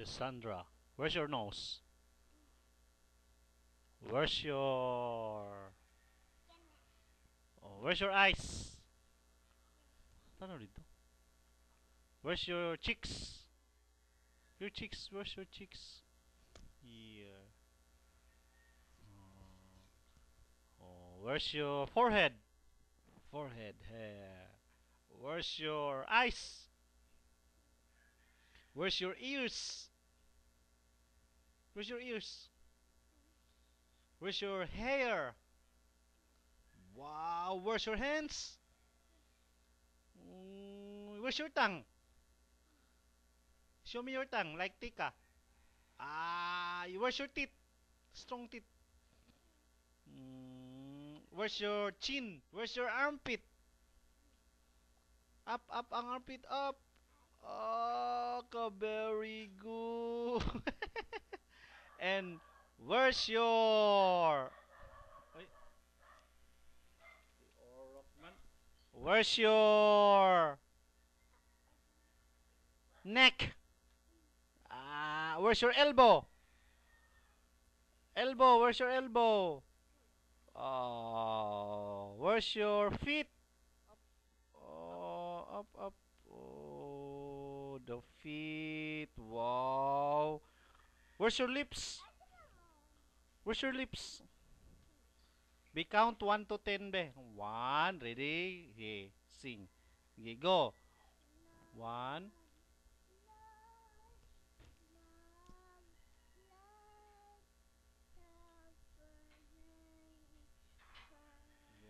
Sandra. Where's your nose? Where's your... Oh, where's your eyes? Ano dito? Where's your cheeks? Your cheeks, where's your cheeks? Here. Oh, where's your forehead? Forehead, hair. Where's your eyes? Where's your ears? Where's your ears? Where's your hair? Wow, where's your hands? Where's your tongue? Show me your tongue, like tika. Where's your teeth? Strong teeth. Where's your chin? Where's your armpit? Up ang armpit, up. Very good. And where's your... Ay, where's your neck? Where's your elbow? Elbow, where's your elbow? Where's your feet? Up. Oh, the feet. Wow. Where's your lips? Where's your lips? Be count 1 to 10 be. 1, ready? Okay, sing. Okay, go. 1.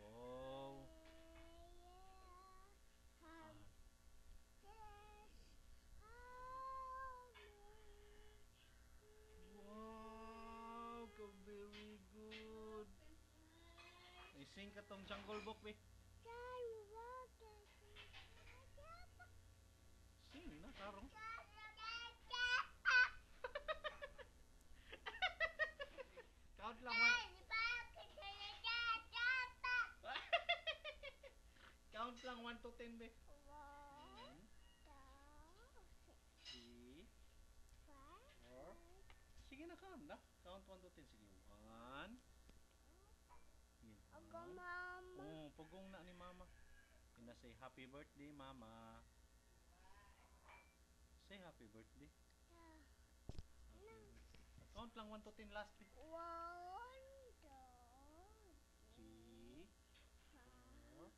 Wow. Wow, very good. Sing ka tong Jungle Book be. Sing na karong. Count lang one. Count lang 1 to 10 be. 3, 4. Sige na, count na. Count 1 to 10. Sige, 1. Ako, mama. Pugong na ni mama. Pina say happy birthday, mama. Say happy birthday. Count lang 1 to 10 last be. 1, 2, 3, 4,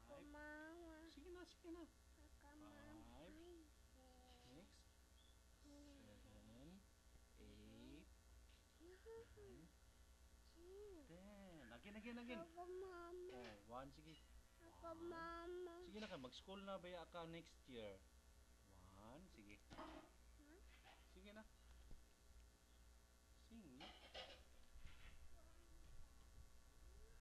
5. mama. Sige na, sige na. Ako, mama. 5, 6, 7, 8, 9, 10. Again. Ako, mama. 1, sige. Ako, mama. Sige na ka, mag-school na ba ka next year? 1, sige.